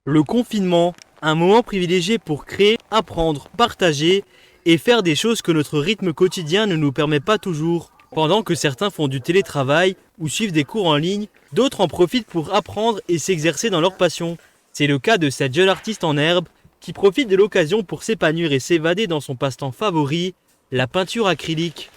Le confinement, un moment privilégié pour créer, apprendre, partager et faire des choses que notre rythme quotidien ne nous permet pas toujours. Pendant que certains font du télétravail ou suivent des cours en ligne, d'autres en profitent pour apprendre et s'exercer dans leur passion. C'est le cas de cette jeune artiste en herbe qui profite de l'occasion pour s'épanouir et s'évader dans son passe-temps favori, la peinture acrylique.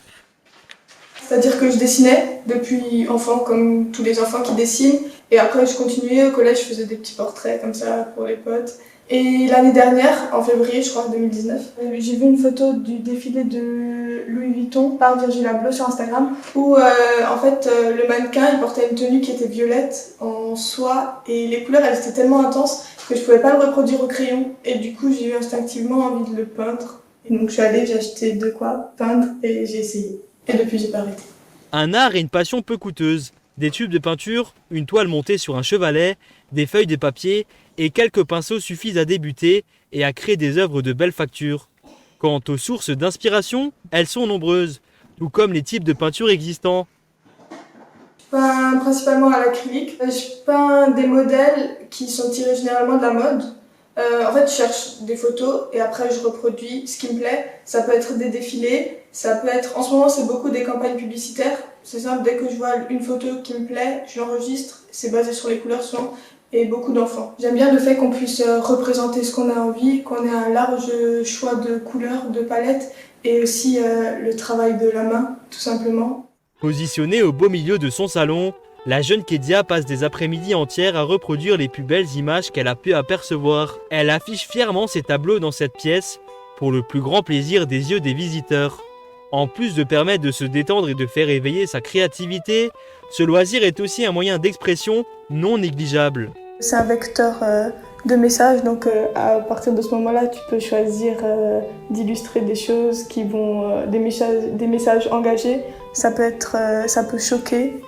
C'est-à-dire que je dessinais depuis enfant, comme tous les enfants qui dessinent. Et après, je continuais au collège, je faisais des petits portraits comme ça pour les potes. Et l'année dernière, en février, je crois, 2019, j'ai vu une photo du défilé de Louis Vuitton par Virgil Abloh sur Instagram, où le mannequin, il portait une tenue qui était violette en soie, et les couleurs, elles étaient tellement intenses que je pouvais pas le reproduire au crayon. Et du coup, j'ai eu instinctivement envie de le peindre. Et donc, je suis allée, j'ai acheté de quoi peindre, et j'ai essayé. Et depuis, j'ai pas arrêté. Un art et une passion peu coûteuses. Des tubes de peinture, une toile montée sur un chevalet, des feuilles de papier et quelques pinceaux suffisent à débuter et à créer des œuvres de belle facture. Quant aux sources d'inspiration, elles sont nombreuses, tout comme les types de peinture existants. Je peins principalement à l'acrylique. Je peins des modèles qui sont tirés généralement de la mode. Je cherche des photos et après je reproduis ce qui me plaît. Ça peut être des défilés, ça peut être... En ce moment, c'est beaucoup des campagnes publicitaires. C'est simple, dès que je vois une photo qui me plaît, je l'enregistre. C'est basé sur les couleurs souvent et beaucoup d'enfants. J'aime bien le fait qu'on puisse représenter ce qu'on a envie, qu'on ait un large choix de couleurs, de palettes et aussi le travail de la main, tout simplement. Positionnée au beau milieu de son salon, la jeune Kédia passe des après-midi entières à reproduire les plus belles images qu'elle a pu apercevoir. Elle affiche fièrement ses tableaux dans cette pièce, pour le plus grand plaisir des yeux des visiteurs. En plus de permettre de se détendre et de faire éveiller sa créativité, ce loisir est aussi un moyen d'expression non négligeable. C'est un vecteur de messages, donc à partir de ce moment-là, tu peux choisir d'illustrer des choses qui vont, des messages engagés. Ça peut choquer.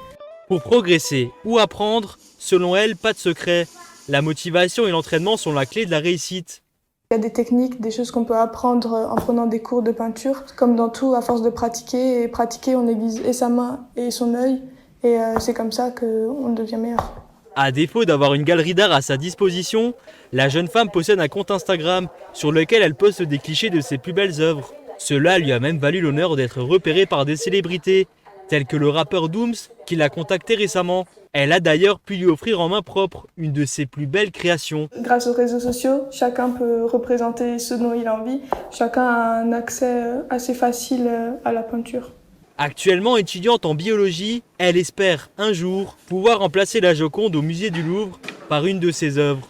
Pour progresser ou apprendre, selon elle, pas de secret. La motivation et l'entraînement sont la clé de la réussite. Il y a des techniques, des choses qu'on peut apprendre en prenant des cours de peinture. Comme dans tout, à force de pratiquer, on aiguise et sa main et son œil. Et c'est comme ça qu'on devient meilleur. À défaut d'avoir une galerie d'art à sa disposition, la jeune femme possède un compte Instagram sur lequel elle poste des clichés de ses plus belles œuvres. Cela lui a même valu l'honneur d'être repérée par des célébrités, telles que le rappeur Dooms qui l'a contacté récemment. Elle a d'ailleurs pu lui offrir en main propre une de ses plus belles créations. Grâce aux réseaux sociaux, chacun peut représenter ce dont il a envie. Chacun a un accès assez facile à la peinture. Actuellement étudiante en biologie, elle espère un jour pouvoir remplacer la Joconde au musée du Louvre par une de ses œuvres.